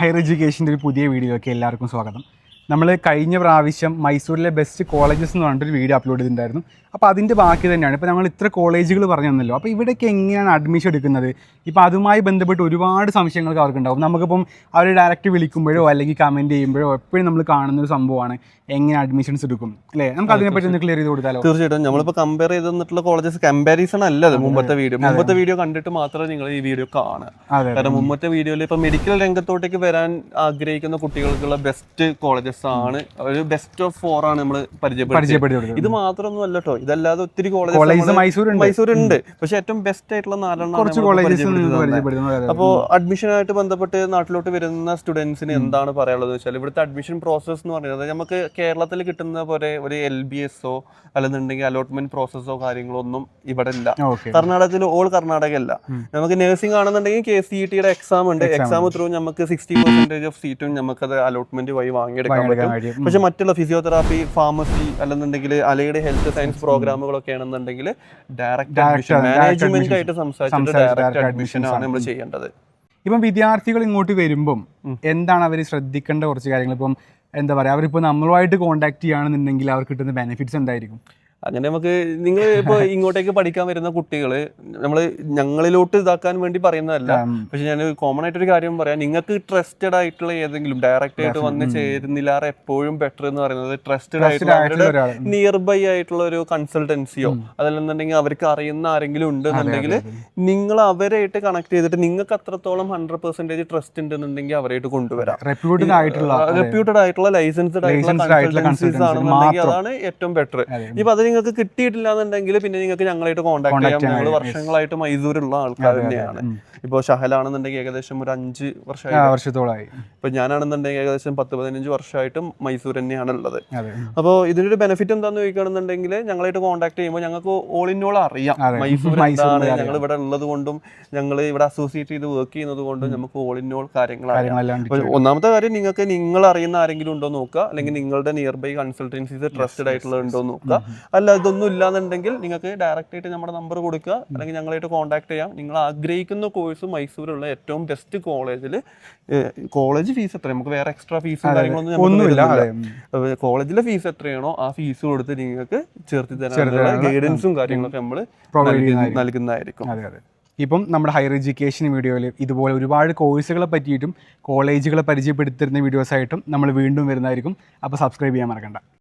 Higher എഡ്യൂക്കേഷൻ്റെ ഒരു പുതിയ വീഡിയോയ്ക്ക് എല്ലാവർക്കും സ്വാഗതം. നമ്മൾ കഴിഞ്ഞ പ്രാവശ്യം മൈസൂരിലെ ബെസ്റ്റ് കോളേജസ് എന്ന് പറഞ്ഞിട്ടൊരു വീഡിയോ അപ്ലോഡ് ചെയ്തിട്ടുണ്ടായിരുന്നു. അപ്പോൾ അതിൻ്റെ ബാക്കി തന്നെയാണ്. ഇപ്പോൾ നമ്മൾ ഇത്ര കോളേജുകൾ പറഞ്ഞു തന്നല്ലോ. അപ്പോൾ ഇവിടേക്ക് എങ്ങനെയാണ് അഡ്മിഷൻ എടുക്കുന്നത്? ഇപ്പോൾ അതുമായി ബന്ധപ്പെട്ട് ഒരുപാട് സംശയങ്ങൾക്ക് അവർക്കുണ്ടാവും. നമുക്കിപ്പം അവർ ഡയറക്റ്റ് വിളിക്കുമ്പോഴോ അല്ലെങ്കിൽ കമൻറ്റ് ചെയ്യുമ്പോഴോ എപ്പോഴും നമ്മൾ കാണുന്ന ഒരു സംഭവമാണ് എങ്ങനെ അഡ്മിഷൻസ് എടുക്കും അല്ലേ? നമുക്ക് അതിനെപ്പറ്റി ഒന്ന് ക്ലിയർ ചെയ്ത് കൊടുത്താലോ? തീർച്ചയായിട്ടും. നമ്മളിപ്പോൾ കമ്പയർ ചെയ്തിട്ടുള്ള കോളേജസ് കമ്പാരിസൺ അല്ല അത്. മുമ്പത്തെ വീഡിയോ കണ്ടിട്ട് മാത്രമേ നിങ്ങൾ ഈ വീഡിയോ കാണുക. കാരണം മുമ്പത്തെ വീഡിയോയിൽ ഇപ്പോൾ മെഡിക്കൽ രംഗത്തോട്ടേക്ക് വരാൻ ആഗ്രഹിക്കുന്ന കുട്ടികൾക്കുള്ള ബെസ്റ്റ് കോളേജസ് ആണ്, ഒരു ബെസ്റ്റ് ഓഫ് 4 ആണ് നമ്മൾ പരിചയപ്പെടുത്തിയത്. ഇത് മാത്രമൊന്നും അല്ല കേട്ടോ, ഇതല്ലാതെ ഒത്തിരി കോളേജസ് മൈസൂരുണ്ട്. പക്ഷെ ഏറ്റവും ബെസ്റ്റ് ആയിട്ടുള്ള 4 അപ്പോൾ അഡ്മിഷനായിട്ട് ബന്ധപ്പെട്ട് നാട്ടിലോട്ട് വരുന്ന സ്റ്റുഡൻസിന് എന്താണ് പറയാനുള്ളത് വെച്ചാൽ, ഇവിടുത്തെ അഡ്മിഷൻ പ്രോസസ് എന്ന് പറയുന്നത് നമുക്ക് കേരളത്തിൽ കിട്ടുന്ന പോലെ ഒരു LBSO അല്ലെന്നുണ്ടെങ്കിൽ അലോട്ട്മെന്റ് പ്രോസസ്സോ കാര്യങ്ങളോ ഒന്നും ഇവിടെ ഇല്ല. കർണാടകത്തിൽ ഓൾ കർണാടക അല്ല. നമുക്ക് നഴ്സിംഗ് ആണെന്നുണ്ടെങ്കിൽ KCET എക്സാം ഉണ്ട്. എക്സാം ത്രൂ നമുക്ക് 60% ഓഫ് സീറ്റും നമുക്കത് അലോട്ട്മെന്റ് വഴി വാങ്ങിയെടുക്കാൻ പറ്റും. പക്ഷെ മറ്റുള്ള ഫിസിയോതെറാപ്പി, ഫാർമസി അല്ലെന്നുണ്ടെങ്കിൽ അലയുടെ ഹെൽത്ത് സയൻസ് പ്രോഗ്രാമുകളൊക്കെ ആണെന്നുണ്ടെങ്കിൽ ഡയറക്റ്റ് അഡ്മിഷൻ, മാനേജ്മെന്റ് ആയിട്ട് സംസാരിച്ചിട്ട് ഡയറക്റ്റ് അഡ്മിഷൻ ആണ് നമ്മൾ ചെയ്യേണ്ടത്. ഇപ്പം വിദ്യാർത്ഥികൾ ഇങ്ങോട്ട് വരുമ്പം എന്താണ് അവർ ശ്രദ്ധിക്കേണ്ട കുറച്ച് കാര്യങ്ങൾ? ഇപ്പം എന്താ പറയുക, അവരിപ്പോൾ നമ്മളുമായിട്ട് കോൺടാക്ട് ചെയ്യുകയാണെന്നുണ്ടെങ്കിൽ അവർക്ക് കിട്ടുന്ന ബെനിഫിറ്റ്സ് എന്തായിരിക്കും? അങ്ങനെ നമുക്ക് നിങ്ങൾ ഇപ്പോൾ ഇങ്ങോട്ടേക്ക് പഠിക്കാൻ വരുന്ന കുട്ടികൾ നമ്മൾ ഞങ്ങളിലോട്ട് ഇതാക്കാൻ വേണ്ടി പറയുന്നതല്ല. പക്ഷെ ഞാൻ കോമൺ ആയിട്ടൊരു കാര്യം പറയാം, നിങ്ങൾക്ക് ട്രസ്റ്റഡ് ആയിട്ടുള്ള ഏതെങ്കിലും ഡയറക്റ്റ് ആയിട്ട് വന്ന് ചേരുന്നില്ലാറെ എപ്പോഴും ബെറ്റർ എന്ന് പറയുന്നത് ട്രസ്റ്റഡ് ആയിട്ടുള്ള അവരുടെ നിയർ ബൈ ആയിട്ടുള്ള ഒരു കൺസൾട്ടൻസിയോ അതല്ലെന്നുണ്ടെങ്കിൽ അവർക്ക് അറിയുന്ന ആരെങ്കിലും ഉണ്ടെന്നുണ്ടെങ്കിൽ നിങ്ങൾ അവരായിട്ട് കണക്ട് ചെയ്തിട്ട് നിങ്ങൾക്ക് അത്രത്തോളം 100% ട്രസ്റ്റ് ഉണ്ടെന്നുണ്ടെങ്കിൽ അവരായിട്ട് കൊണ്ടുവരാം. റെപ്യൂട്ടഡ് ആയിട്ടുള്ള ലൈസൻസ്ഡ് ആയിട്ടുള്ള കൺസൾട്ടൻസീസ് ആണെന്നുണ്ടെങ്കിൽ അതാണ് ഏറ്റവും ബെറ്റർ. ഇപ്പൊ അത് നിങ്ങൾക്ക് കിട്ടിയിട്ടില്ല എന്നുണ്ടെങ്കിൽ പിന്നെ നിങ്ങൾക്ക് ഞങ്ങളായിട്ട് കോൺടാക്ട് ചെയ്യാം. ഞങ്ങൾ വർഷങ്ങളായിട്ട് മൈസൂരുള്ള ആൾക്കാർ തന്നെയാണ്. ഇപ്പോൾ ഷഹലാണെന്നുണ്ടെങ്കിൽ ഏകദേശം ഒരു 5 വർഷത്തോളമായി. ഇപ്പൊ ഞാനാണെന്നുണ്ടെങ്കിൽ ഏകദേശം 10-15 വർഷമായിട്ടും മൈസൂർ തന്നെയാണ് ഉള്ളത്. അപ്പോൾ ഇതിനൊരു ബെനിഫിറ്റ് എന്താന്ന് ചോദിക്കുകയാണെന്നുണ്ടെങ്കിൽ ഞങ്ങളായിട്ട് കോൺടാക്ട് ചെയ്യുമ്പോൾ ഞങ്ങൾക്ക് ഓൾ ഇൻ ഓൾ അറിയാം മൈസൂർ എന്താണ്. ഞങ്ങൾ ഇവിടെ ഉള്ളത് കൊണ്ടും ഞങ്ങൾ ഇവിടെ അസോസിയേറ്റ് ചെയ്ത് വർക്ക് ചെയ്യുന്നത് കൊണ്ടും നമുക്ക് ഓൾ ഇൻ ഓൾ കാര്യങ്ങൾ. ഒന്നാമത്തെ കാര്യം, നിങ്ങൾക്ക് നിങ്ങൾ അറിയുന്ന ആരെങ്കിലും ഉണ്ടോ നോക്കുക, അല്ലെങ്കിൽ നിങ്ങളുടെ നിയർ ബൈ കൺസൾട്ടൻസീസ് ട്രസ്റ്റഡ് ആയിട്ടുള്ളത് ഉണ്ടോ നോക്കുക. അല്ല ഇതൊന്നും ഇല്ലാന്നുണ്ടെങ്കിൽ നിങ്ങൾക്ക് ഡയറക്റ്റ് ആയിട്ട് നമ്മുടെ നമ്പർ കൊടുക്കുക, അല്ലെങ്കിൽ ഞങ്ങളായിട്ട് കോൺടാക്ട് ചെയ്യാം. നിങ്ങൾ ആഗ്രഹിക്കുന്ന കോഴ്സ് മൈസൂരുള്ള ഏറ്റവും ബെസ്റ്റ് കോളേജ് ഫീസ് എത്ര, നമുക്ക് വേറെ എക്സ്ട്രാ ഫീസും കാര്യങ്ങളൊന്നും, കോളേജിലെ ഫീസ് എത്രയാണോ ആ ഫീസ് കൊടുത്ത് നിങ്ങൾക്ക് ചേർത്ത് തരാനുള്ള ഗൈഡൻസും കാര്യങ്ങളൊക്കെ നമ്മൾ നൽകുന്നതായിരിക്കും. ഇപ്പം നമ്മുടെ ഹയർ എഡ്യൂക്കേഷൻ വീഡിയോയിൽ ഇതുപോലെ ഒരുപാട് കോഴ്സുകളെ പറ്റിയിട്ടും കോളേജുകളെ പരിചയപ്പെടുത്തുന്ന വീഡിയോസായിട്ടും നമ്മൾ വീണ്ടും വരുന്നതായിരിക്കും. അപ്പോൾ സബ്സ്ക്രൈബ് ചെയ്യാൻ മറക്കണ്ട.